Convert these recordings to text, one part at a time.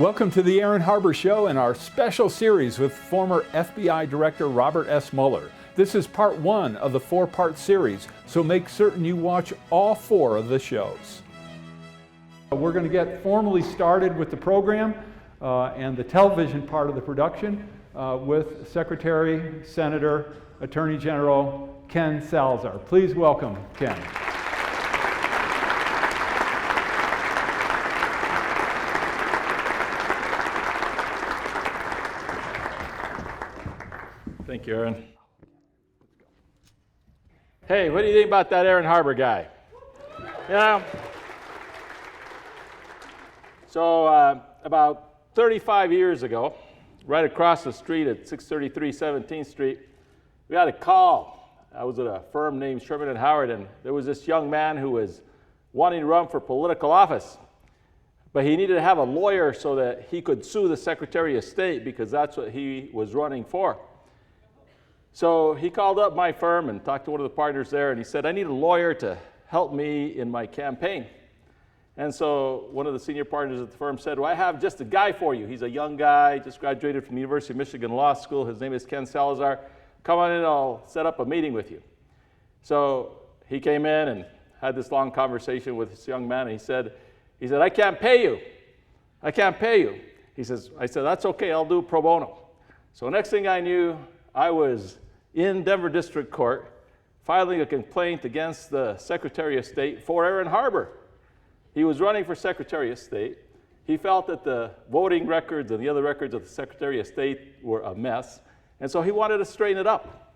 Welcome to the Aaron Harber Show and our special series with former FBI Director Robert S. Mueller. This is part one of the four-part series, so make certain you watch all four of the shows. We're going to get formally started with the program and the television part of the production with Secretary, Senator, Attorney General Ken Salazar. Please welcome Ken. Thank you, Aaron. Hey, what do you think about that Aaron Harber guy? Yeah. So about 35 years ago, right across the street at 633 17th Street, we had a call. I was at a firm named Sherman & Howard, and there was this young man who was wanting to run for political office. But he needed to have a lawyer so that he could sue the Secretary of State because that's what he was running for. So he called up my firm and talked to one of the partners there, and he said, I need a lawyer to help me in my campaign. And so one of the senior partners at the firm said, well, I have just a guy for you. He's a young guy, just graduated from the University of Michigan Law School. His name is Ken Salazar. Come on in, I'll set up a meeting with you. So he came in and had this long conversation with this young man, and he said, I can't pay you. I can't pay you. I said, that's okay, I'll do pro bono. So next thing I knew, I was in Denver District Court filing a complaint against the Secretary of State for Aaron Harber. He was running for Secretary of State. He felt that the voting records and the other records of the Secretary of State were a mess, and so he wanted to straighten it up.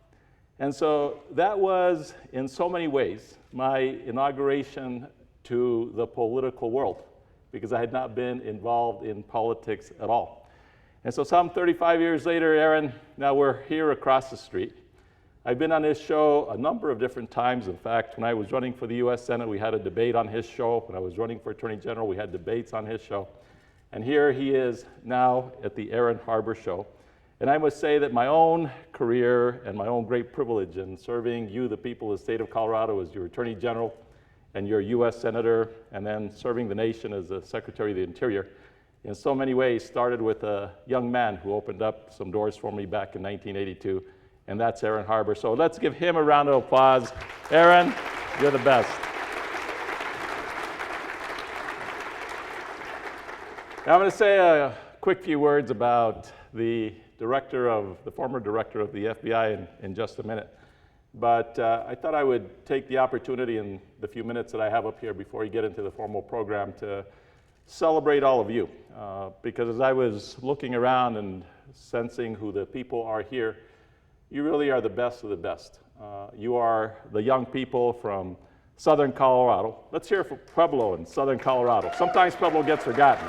And so that was, in so many ways, my inauguration to the political world, because I had not been involved in politics at all. And so some 35 years later, Aaron, now we're here across the street. I've been on his show a number of different times. In fact, when I was running for the US Senate, we had a debate on his show. When I was running for Attorney General, we had debates on his show. And here he is now at the Aaron Harber Show. And I must say that my own career and my own great privilege in serving you, the people of the state of Colorado, as your Attorney General and your US Senator, and then serving the nation as the Secretary of the Interior, in so many ways started with a young man who opened up some doors for me back in 1982, and that's Aaron Harber. So let's give him a round of applause. Aaron, you're the best. Now I'm going to say a quick few words about the former director of the FBI in just a minute. But I thought I would take the opportunity in the few minutes that I have up here before we get into the formal program to celebrate all of you. Because as I was looking around and sensing who the people are here, you really are the best of the best. You are the young people from Southern Colorado. Let's hear from Pueblo in Southern Colorado. Sometimes Pueblo gets forgotten.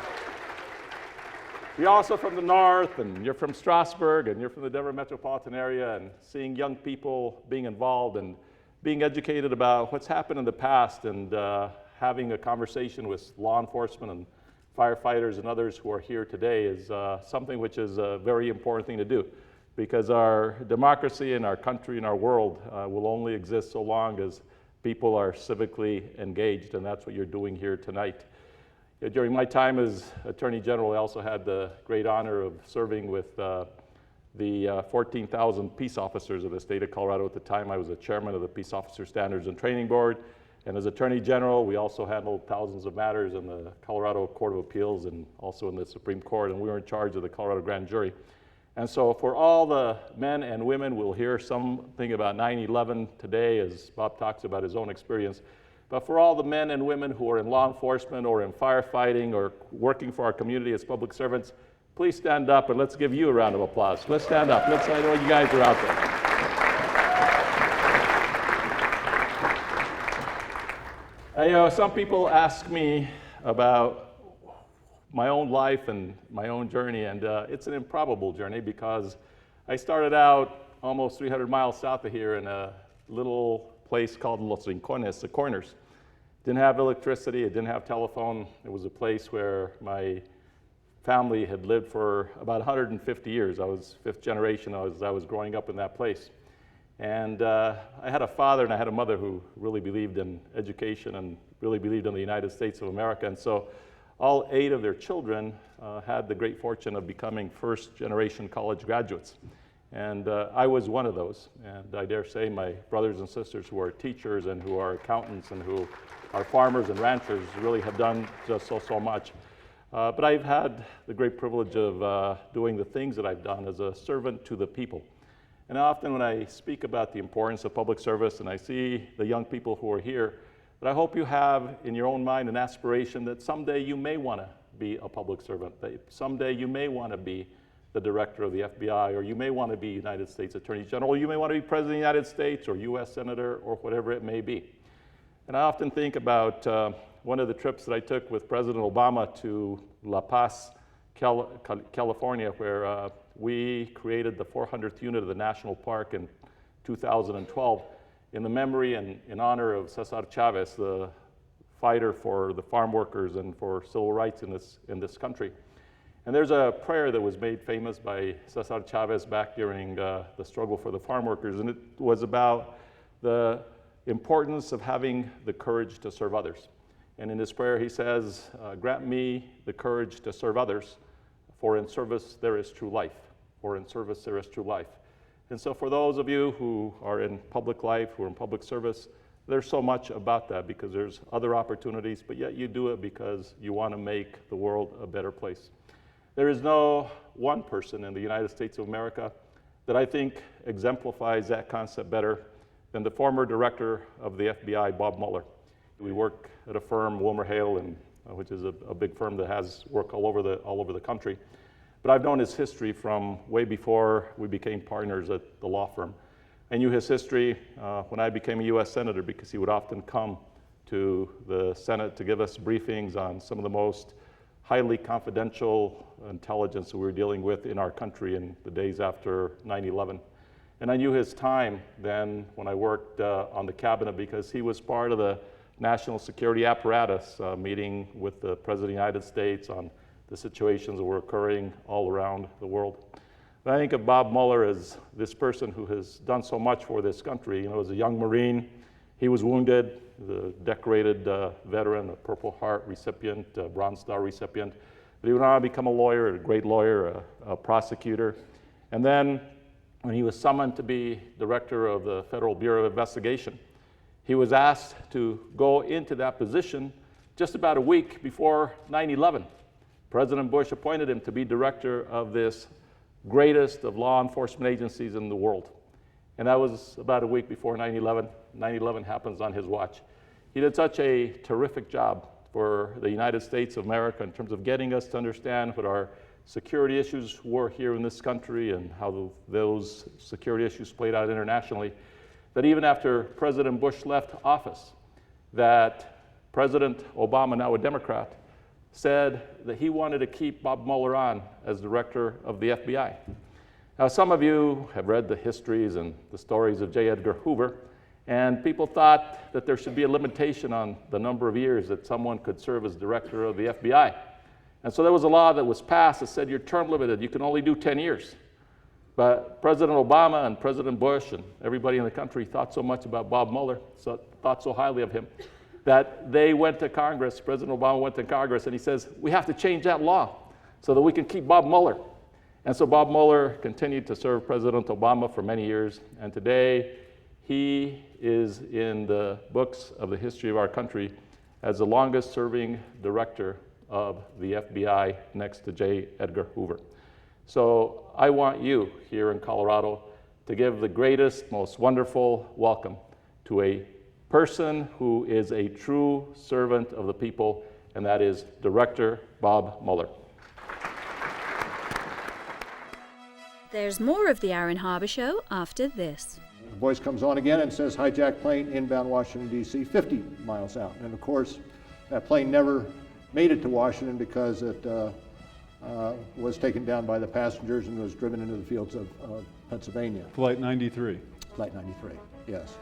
You're also from the north, and you're from Strasburg, and you're from the Denver metropolitan area, and seeing young people being involved and being educated about what's happened in the past, and having a conversation with law enforcement and firefighters and others who are here today is something which is a very important thing to do, because our democracy and our country and our world will only exist so long as people are civically engaged, and that's what you're doing here tonight. During my time as Attorney General, I also had the great honor of serving with the 14,000 peace officers of the state of Colorado. At the time, I was the chairman of the Peace Officer Standards and Training Board. And as Attorney General, we also handled thousands of matters in the Colorado Court of Appeals and also in the Supreme Court, and we were in charge of the Colorado Grand Jury. And so for all the men and women, we'll hear something about 9/11 today as Bob talks about his own experience. But for all the men and women who are in law enforcement or in firefighting or working for our community as public servants, please stand up and let's give you a round of applause. Let's stand up. I know you guys are out there. Some people ask me about my own life and my own journey, and it's an improbable journey because I started out almost 300 miles south of here in a little place called Los Rincones, the Corners. Didn't have electricity, it didn't have telephone. It was a place where my family had lived for about 150 years. I was fifth generation as I was growing up in that place. And I had a father and I had a mother who really believed in education and really believed in the United States of America. And so all 8 of their children had the great fortune of becoming first-generation college graduates. And I was one of those. And I dare say my brothers and sisters who are teachers and who are accountants and who are farmers and ranchers really have done just so much. But I've had the great privilege of doing the things that I've done as a servant to the people. And often when I speak about the importance of public service and I see the young people who are here, but I hope you have in your own mind an aspiration that someday you may want to be a public servant, that someday you may want to be the director of the FBI, or you may want to be United States Attorney General, or you may want to be President of the United States, or U.S. Senator, or whatever it may be. And I often think about one of the trips that I took with President Obama to La Paz, California, where we created the 400th unit of the national park in 2012 in the memory and in honor of Cesar Chavez, the fighter for the farm workers and for civil rights in this country. And there's a prayer that was made famous by Cesar Chavez back during the struggle for the farm workers, and it was about the importance of having the courage to serve others. And in his prayer he says, grant me the courage to serve others, for in service there is true life. For in service there is true life. And so for those of you who are in public life, who are in public service, there's so much about that because there's other opportunities, but yet you do it because you want to make the world a better place. There is no one person in the United States of America that I think exemplifies that concept better than the former director of the FBI, Bob Mueller. We work at a firm, WilmerHale, which is a big firm that has work all over the country. But I've known his history from way before we became partners at the law firm. I knew his history when I became a U.S. Senator because he would often come to the Senate to give us briefings on some of the most highly confidential intelligence that we were dealing with in our country in the days after 9/11. And I knew his time then when I worked on the cabinet because he was part of the national security apparatus meeting with the President of the United States on the situations that were occurring all around the world. But I think of Bob Mueller as this person who has done so much for this country. You know, as a young Marine, he was wounded, the decorated veteran, a Purple Heart recipient, Bronze Star recipient. But he went on to become a lawyer, a great lawyer, a prosecutor. And then when he was summoned to be director of the Federal Bureau of Investigation, he was asked to go into that position just about a week before 9/11. President Bush appointed him to be director of this greatest of law enforcement agencies in the world. And that was about a week before 9/11. 9/11 happens on his watch. He did such a terrific job for the United States of America in terms of getting us to understand what our security issues were here in this country and how those security issues played out internationally, that even after President Bush left office, that President Obama, now a Democrat, said that he wanted to keep Bob Mueller on as director of the FBI. Now, some of you have read the histories and the stories of J. Edgar Hoover, and people thought that there should be a limitation on the number of years that someone could serve as director of the FBI. And so there was a law that was passed that said you're term limited, you can only do 10 years. But President Obama and President Bush and everybody in the country thought so much about Bob Mueller, thought so highly of him, that they went to Congress, President Obama went to Congress, and he says, we have to change that law so that we can keep Bob Mueller. And so Bob Mueller continued to serve President Obama for many years, and today he is in the books of the history of our country as the longest serving director of the FBI next to J. Edgar Hoover. So I want you here in Colorado to give the greatest, most wonderful welcome to a person who is a true servant of the people, and that is Director Bob Mueller. There's more of the Aaron Harber Show after this. The voice comes on again and says, hijacked plane inbound Washington, D.C., 50 miles out. And of course, that plane never made it to Washington because it was taken down by the passengers and was driven into the fields of Pennsylvania. Flight 93. Flight 93, yes.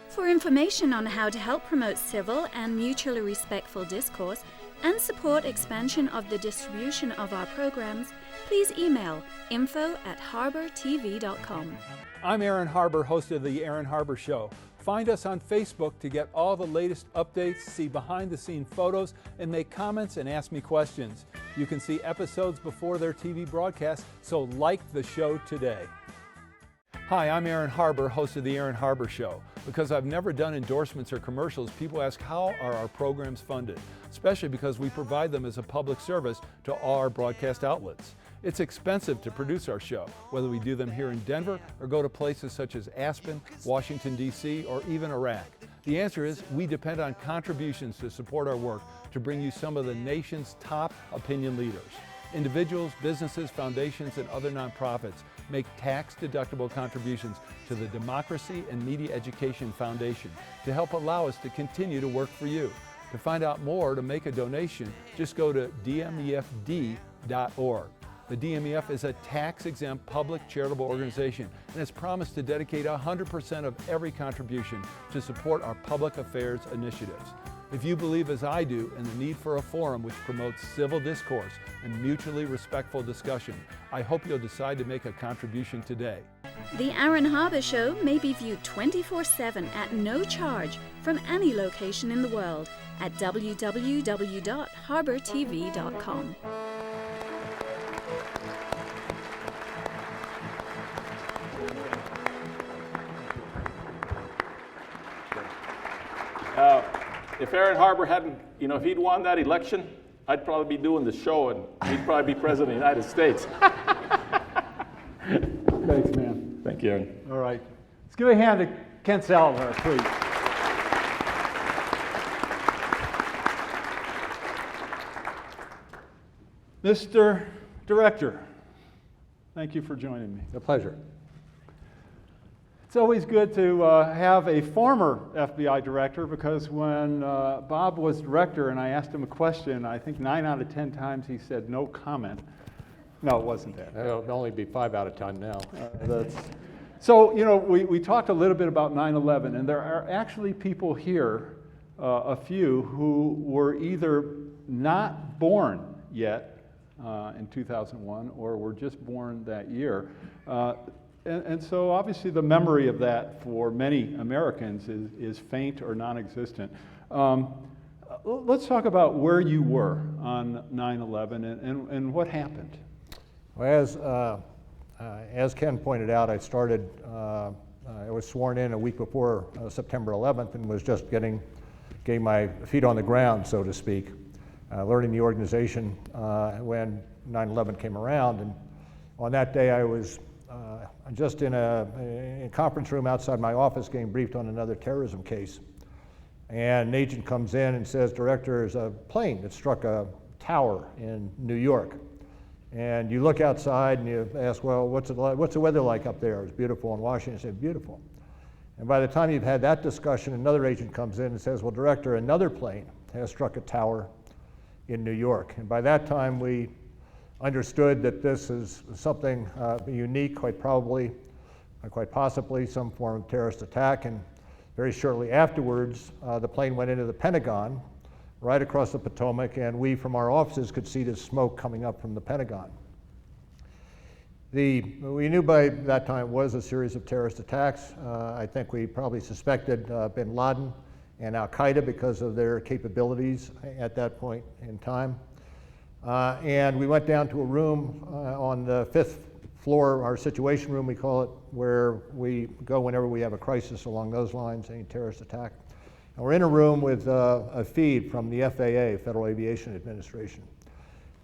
For information on how to help promote civil and mutually respectful discourse and support expansion of the distribution of our programs, please email info@harbortv.com. I'm Aaron Harber, host of the Aaron Harber Show. Find us on Facebook to get all the latest updates, see behind-the-scene photos, and make comments and ask me questions. You can see episodes before their TV broadcast, so like the show today. Hi, I'm Aaron Harber, host of The Aaron Harber Show. Because I've never done endorsements or commercials, people ask how are our programs funded, especially because we provide them as a public service to all our broadcast outlets. It's expensive to produce our show, whether we do them here in Denver or go to places such as Aspen, Washington, D.C., or even Iraq. The answer is we depend on contributions to support our work to bring you some of the nation's top opinion leaders. Individuals, businesses, foundations, and other nonprofits make tax-deductible contributions to the Democracy and Media Education Foundation to help allow us to continue to work for you. To find out more or to make a donation, just go to dmefd.org. The DMEF is a tax-exempt public charitable organization and has promised to dedicate 100% of every contribution to support our public affairs initiatives. If you believe as I do in the need for a forum which promotes civil discourse and mutually respectful discussion, I hope you'll decide to make a contribution today. The Aaron Harber Show may be viewed 24/7 at no charge from any location in the world at www.harbortv.com. If Aaron Harber hadn't, if he'd won that election, I'd probably be doing the show and he'd probably be president of the United States. Thanks, man. Thank you, Aaron. All right. Let's give a hand to Ken Salazar, please. Mr. Director, thank you for joining me. A pleasure. It's always good to have a former FBI director, because when Bob was director and I asked him a question, I think 9 out of 10 times he said no comment. No, it wasn't that. It'll only be 5 out of 10 now. So, we talked a little bit about 9/11, and there are actually people here, a few, who were either not born yet in 2001 or were just born that year. And so obviously the memory of that for many Americans is faint or non-existent. Let's talk about where you were on 9/11 and what happened. Well, as Ken pointed out, I was sworn in a week before September 11th and was just getting my feet on the ground, so to speak, learning the organization when 9/11 came around. And on that day I was just in a conference room outside my office getting briefed on another terrorism case. And an agent comes in and says, "Director, there's a plane that struck a tower in New York." And you look outside and you ask, "Well, what's the weather like up there?" It was beautiful in Washington. I said, "Beautiful." And by the time you've had that discussion, another agent comes in and says, "Well, Director, another plane has struck a tower in New York." And by that time we understood that this is something unique, quite possibly some form of terrorist attack. And very shortly afterwards, the plane went into the Pentagon, right across the Potomac, and we from our offices could see the smoke coming up from the Pentagon. We knew by that time it was a series of terrorist attacks. I think we probably suspected bin Laden and Al-Qaeda because of their capabilities at that point in time. And we went down to a room on the 5th floor, our situation room we call it, where we go whenever we have a crisis along those lines, any terrorist attack. And we're in a room with a feed from the FAA, Federal Aviation Administration.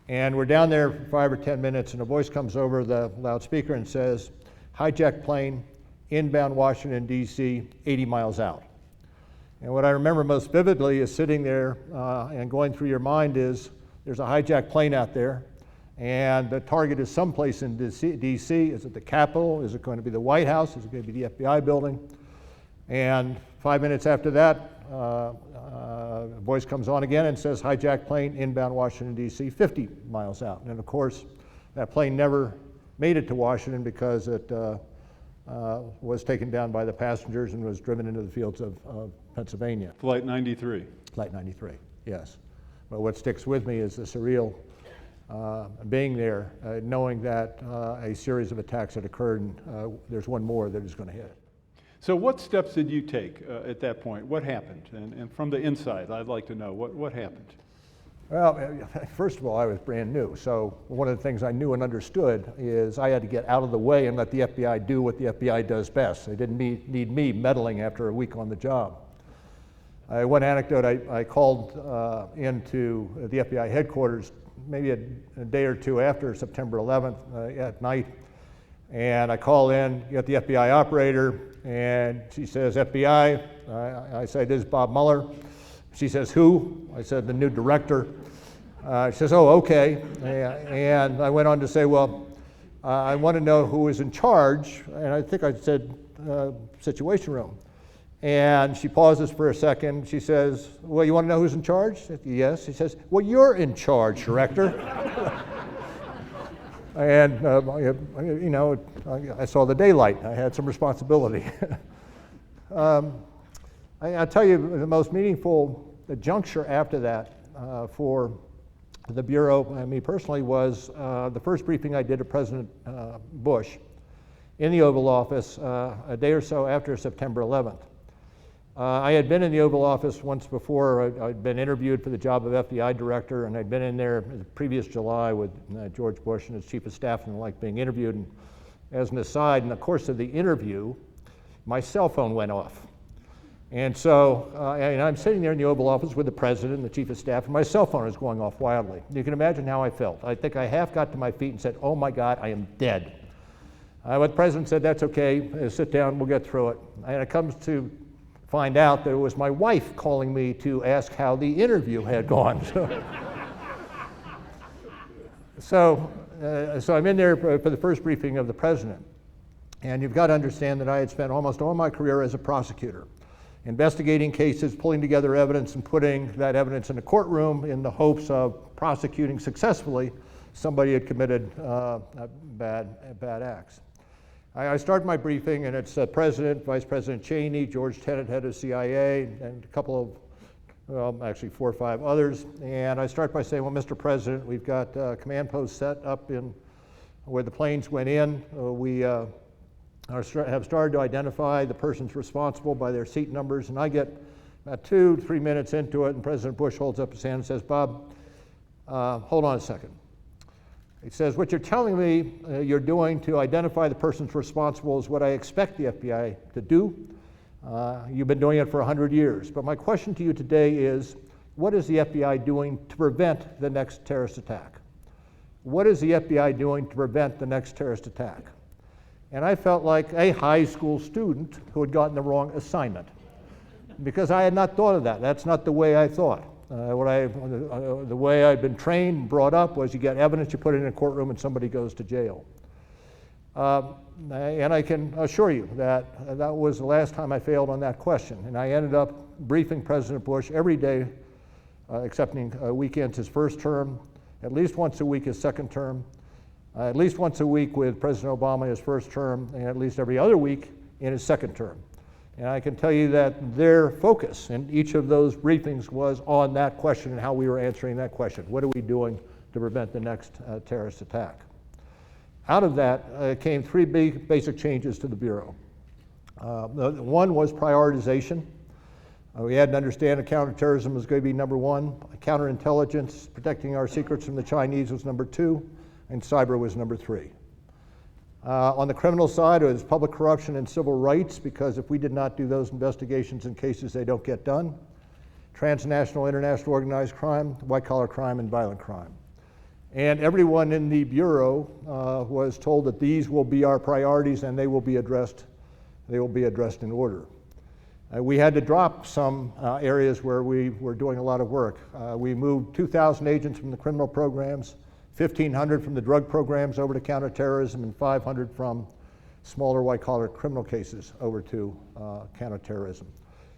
And we're down there for 5 or 10 minutes and a voice comes over the loudspeaker and says, "Hijacked plane, inbound Washington, D.C., 80 miles out." And what I remember most vividly is sitting there and going through your mind is, there's a hijacked plane out there, and the target is someplace in D.C. Is it the Capitol? Is it going to be the White House? Is it going to be the FBI building? And 5 minutes after that, a voice comes on again and says, "Hijacked plane, inbound Washington, D.C., 50 miles out." And of course, that plane never made it to Washington because it was taken down by the passengers and was driven into the fields of Pennsylvania. Flight 93. Flight 93, yes. But what sticks with me is the surreal being there, knowing that a series of attacks had occurred, and there's one more that is going to hit. So what steps did you take at that point? What happened? And from the inside, I'd like to know what happened. Well, first of all, I was brand new. So one of the things I knew and understood is I had to get out of the way and let the FBI do what the FBI does best. They didn't need me meddling after a week on the job. One anecdote, I called into the FBI headquarters maybe a day or two after September 11th at night. And I call in, get the FBI operator, and she says, FBI. I say, this is Bob Mueller. She says, who? I said, the new director. She says, oh, okay. And I went on to say, well, I want to know who is in charge. And I think I said, Situation Room. And she pauses for a second. She says, well, you want to know who's in charge? I said, yes. She says, well, you're in charge, Director. And, you know, I saw the daylight. I had some responsibility. I'll tell you the most meaningful juncture after that for the Bureau and me personally was the first briefing I did to President Bush in the Oval Office a day or so after September 11th. I had been in the Oval Office once before. I'd been interviewed for the job of FBI director, and I'd been in there the previous July with George Bush and his chief of staff and the like being interviewed. And as an aside, in the course of the interview, my cell phone went off. And so and I'm sitting there in the Oval Office with the president and the chief of staff, and my cell phone is going off wildly. You can imagine how I felt. I think I half got to my feet and said, oh my God, I am dead. But the president said, that's okay, sit down, we'll get through it. And it comes to find out that it was my wife calling me to ask how the interview had gone. So I'm in there for the first briefing of the president. And you've got to understand that I had spent almost all my career as a prosecutor, investigating cases, pulling together evidence, and putting that evidence in a courtroom in the hopes of prosecuting successfully somebody had committed bad acts. I start my briefing, and it's President, Vice President Cheney, George Tenet, head of CIA, and a couple of, well, actually 4 or 5 others. And I start by saying, well, Mr. President, we've got command posts set up in where the planes went in. We have started to identify the persons responsible by their seat numbers. And I get about 2-3 minutes into it, and President Bush holds up his hand and says, Bob, hold on a second. He says, what you're telling me you're doing to identify the persons responsible is what I expect the FBI to do. You've been doing it for 100 years. But my question to you today is, what is the FBI doing to prevent the next terrorist attack? What is the FBI doing to prevent the next terrorist attack? And I felt like a high school student who had gotten the wrong assignment, because I had not thought of that. That's not the way I thought. The way I'd been trained and brought up was you get evidence, you put it in a courtroom, and somebody goes to jail. And I can assure you that that was the last time I failed on that question. And I ended up briefing President Bush every day, excepting weekends his first term, at least once a week his second term, at least once a week with President Obama his first term, and at least every other week in his second term. And I can tell you that their focus in each of those briefings was on that question and how we were answering that question. What are we doing to prevent the next terrorist attack? Out of that came 3 big basic changes to the Bureau. One was prioritization. We had to understand that counterterrorism was going to be number 1. Counterintelligence, protecting our secrets from the Chinese, was number 2. And cyber was number 3. On the criminal side, it was public corruption and civil rights, because if we did not do those investigations in cases, they don't get done. Transnational, international organized crime, white-collar crime, and violent crime. And everyone in the Bureau was told that these will be our priorities and they will be addressed in order. We had to drop some areas where we were doing a lot of work. We moved 2,000 agents from the criminal programs, 1,500 from the drug programs over to counterterrorism, and 500 from smaller white-collar criminal cases over to counterterrorism.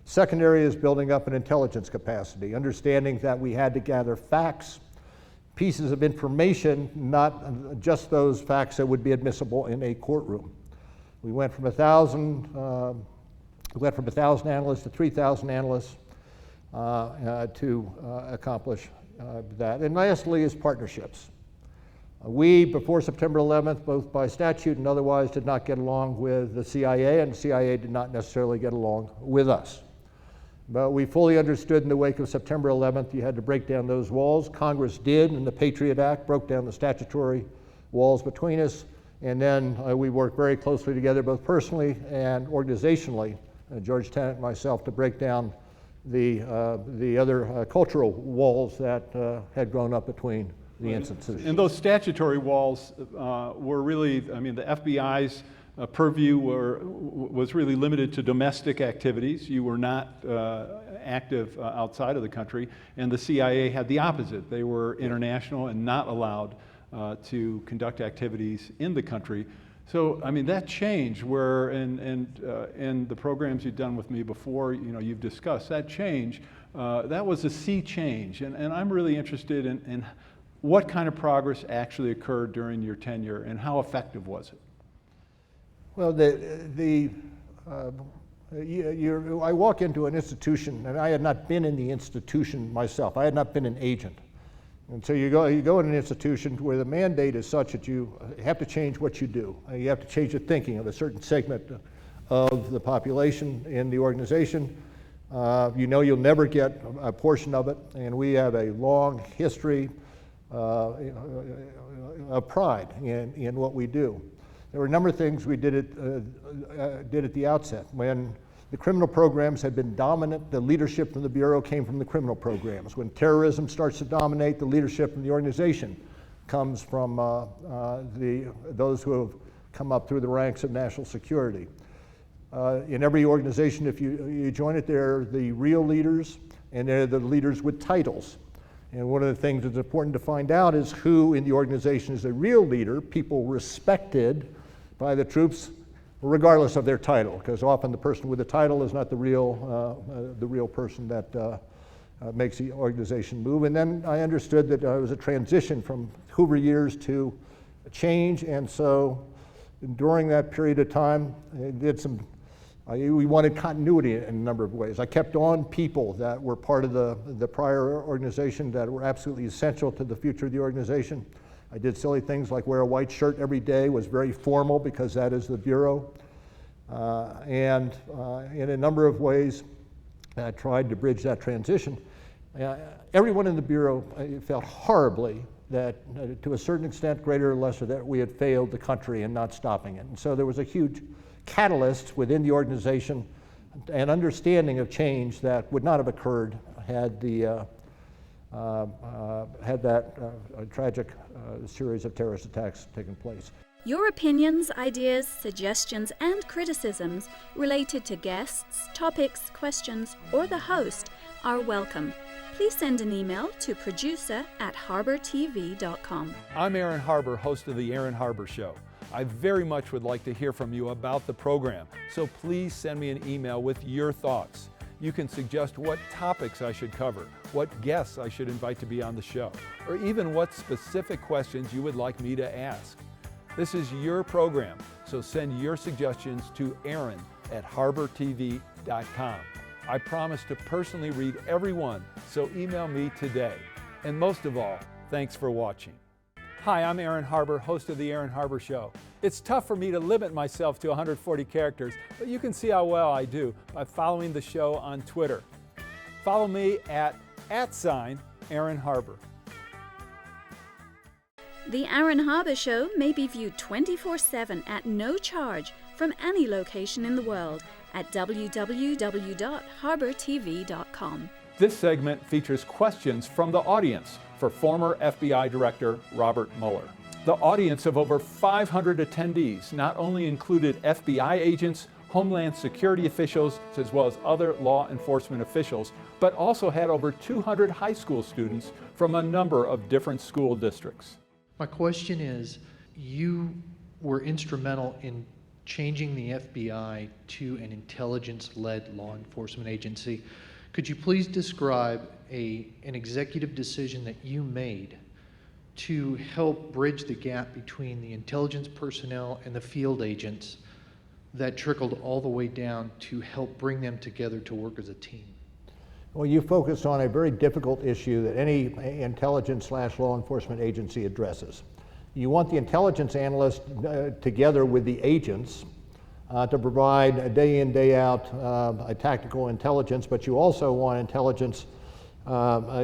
Second area is building up an intelligence capacity, understanding that we had to gather facts, pieces of information, not just those facts that would be admissible in a courtroom. We went from 1,000 analysts to 3,000 analysts to accomplish that. And lastly is partnerships. We, before September 11th, both by statute and otherwise, did not get along with the CIA, and the CIA did not necessarily get along with us. But we fully understood in the wake of September 11th, you had to break down those walls. Congress did, and the Patriot Act broke down the statutory walls between us. And then we worked very closely together, both personally and organizationally, George Tenet and myself, to break down the other cultural walls that had grown up between the institutions. And those statutory walls were really, I mean, the FBI's purview was really limited to domestic activities. You were not active outside of the country, and the CIA had the opposite. They were international and not allowed to conduct activities in the country. So, I mean, that change where, and the programs you've done with me before, you know, you've discussed that change, that was a sea change. And I'm really interested in what kind of progress actually occurred during your tenure and how effective was it? Well, I walk into an institution, and I had not been in the institution myself. I had not been an agent. And so you go in an institution where the mandate is such that you have to change what you do. You have to change the thinking of a certain segment of the population in the organization. You know you'll never get a portion of it, and we have a long history of pride in what we do. There were a number of things we did at the outset. When the criminal programs had been dominant, the leadership from the Bureau came from the criminal programs. When terrorism starts to dominate, the leadership from the organization comes from those who have come up through the ranks of national security. In every organization, if you join it, they're the real leaders, and they're the leaders with titles. And one of the things that's important to find out is who in the organization is a real leader, people respected by the troops, regardless of their title, because often the person with the title is not the real person that makes the organization move. And then I understood that it was a transition from Hoover years to change, and so during that period of time, we wanted continuity in a number of ways. I kept on people that were part of the prior organization that were absolutely essential to the future of the organization. I did silly things like wear a white shirt every day, was very formal because that is the Bureau. And in a number of ways, I tried to bridge that transition. Everyone in the Bureau felt horribly that, to a certain extent, greater or lesser, that we had failed the country in not stopping it. And so there was a huge catalyst within the organization, an understanding of change that would not have occurred had that tragic series of terrorist attacks taken place. Your opinions, ideas, suggestions, and criticisms related to guests, topics, questions, or the host are welcome. Please send an email to producer@harbertv.com. I'm Aaron Harber, host of The Aaron Harber Show. I very much would like to hear from you about the program, so please send me an email with your thoughts. You can suggest what topics I should cover, what guests I should invite to be on the show, or even what specific questions you would like me to ask. This is your program, so send your suggestions to aaron@harbertv.com. I promise to personally read every one, so email me today. And most of all, thanks for watching. Hi, I'm Aaron Harber, host of The Aaron Harber Show. It's tough for me to limit myself to 140 characters, but you can see how well I do by following the show on Twitter. Follow me at @Aaron Harber. The Aaron Harber Show may be viewed 24/7 at no charge from any location in the world at www.harbertv.com. This segment features questions from the audience for former FBI Director Robert Mueller. The audience of over 500 attendees not only included FBI agents, Homeland Security officials, as well as other law enforcement officials, but also had over 200 high school students from a number of different school districts. My question is, you were instrumental in changing the FBI to an intelligence-led law enforcement agency. Could you please describe an executive decision that you made to help bridge the gap between the intelligence personnel and the field agents that trickled all the way down to help bring them together to work as a team? Well, you focused on a very difficult issue that any intelligence/law enforcement agency addresses. You want the intelligence analyst together with the agents to provide a day in, day out a tactical intelligence, but you also want intelligence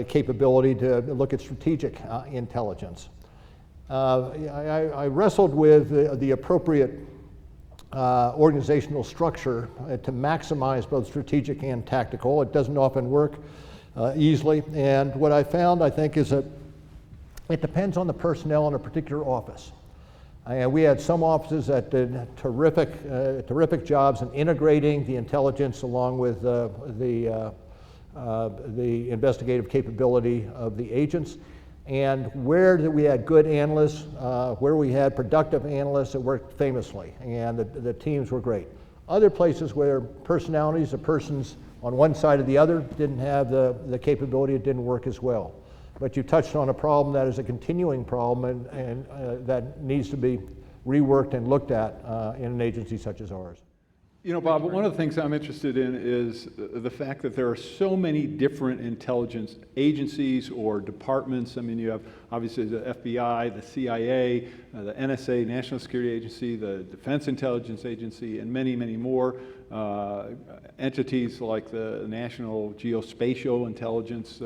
capability to look at strategic intelligence. I wrestled with the appropriate organizational structure to maximize both strategic and tactical. It doesn't often work easily, and what I found, I think, is that it depends on the personnel in a particular office. We had some offices that did terrific jobs in integrating the intelligence along with the investigative capability of the agents. And where we had good analysts, where we had productive analysts, it worked famously, and the teams were great. Other places where personalities, the persons on one side or the other, didn't have the capability, it didn't work as well. But you touched on a problem that is a continuing problem and that needs to be reworked and looked at in an agency such as ours. You know, Bob, one of the things I'm interested in is the fact that there are so many different intelligence agencies or departments. I mean, you have obviously the FBI, the CIA, the NSA, National Security Agency, the Defense Intelligence Agency, and many, many more entities like the National Geospatial Intelligence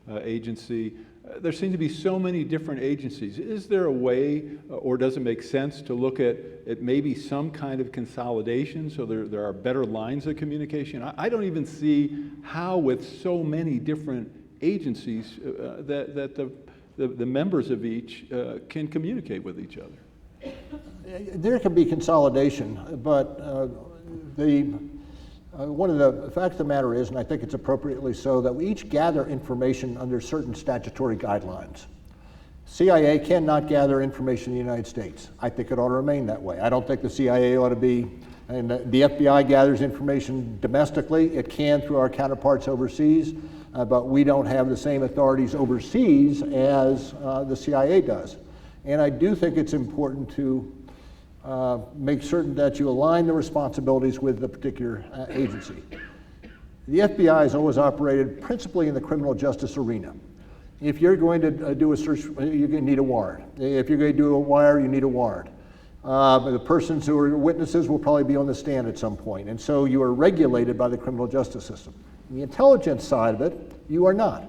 Agency. There seem to be so many different agencies. Is there a way, or does it make sense to look at maybe some kind of consolidation so there are better lines of communication? I don't even see how, with so many different agencies, that the members of each can communicate with each other. There can be consolidation, but one of the facts of the matter is, and I think it's appropriately so, that we each gather information under certain statutory guidelines. CIA cannot gather information in the United States. I think it ought to remain that way. I don't think the CIA ought to be, and the FBI gathers information domestically. It can through our counterparts overseas, but we don't have the same authorities overseas as the CIA does. And I do think it's important to make certain that you align the responsibilities with the particular agency. The FBI has always operated principally in the criminal justice arena. If you're going to do a search, you're going to need a warrant. If you're going to do a wire, you need a warrant. The persons who are witnesses will probably be on the stand at some point, and so you are regulated by the criminal justice system. The intelligence side of it, you are not,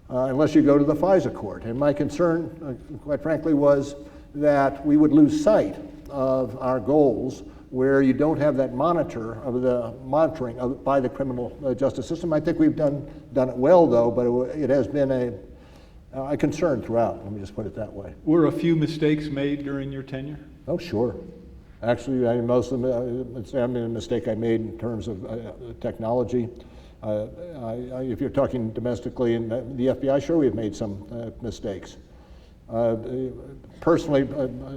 unless you go to the FISA court. And my concern, quite frankly, was that we would lose sight of our goals where you don't have that monitoring by the criminal justice system. I think we've done it well, though, but it has been a concern throughout. Let me just put it that way. Were a few mistakes made during your tenure? Oh, sure. Actually, most of them, a mistake I made in terms of technology. If you're talking domestically in the FBI, sure, we've made some mistakes. Personally,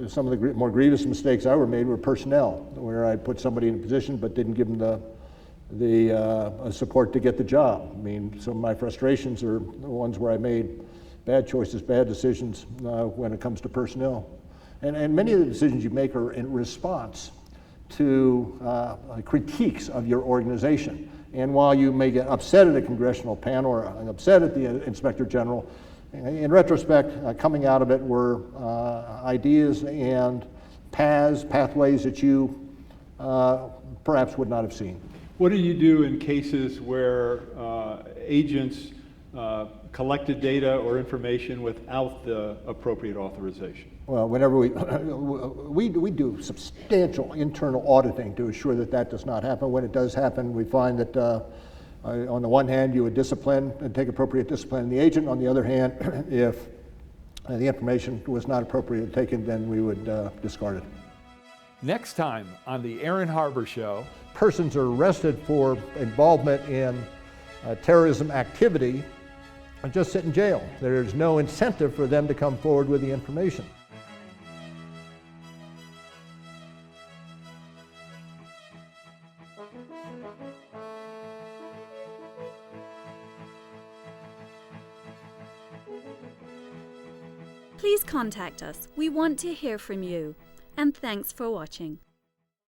some of the more grievous mistakes I ever made were personnel, where I put somebody in a position but didn't give them the support to get the job. I mean, some of my frustrations are the ones where I made bad choices, bad decisions when it comes to personnel. And many of the decisions you make are in response to critiques of your organization. And while you may get upset at a congressional panel or upset at the Inspector General, in retrospect, coming out of it were ideas and pathways that you perhaps would not have seen. What do you do in cases where agents collected data or information without the appropriate authorization? Well, whenever we do substantial internal auditing to assure that that does not happen. When it does happen, we find that on the one hand, you would discipline and take appropriate discipline in the agent. On the other hand, if the information was not appropriately taken, then we would discard it. Next time on the Aaron Harber Show, persons are arrested for involvement in terrorism activity and just sit in jail. There's no incentive for them to come forward with the information. Please contact us. We want to hear from you. And thanks for watching.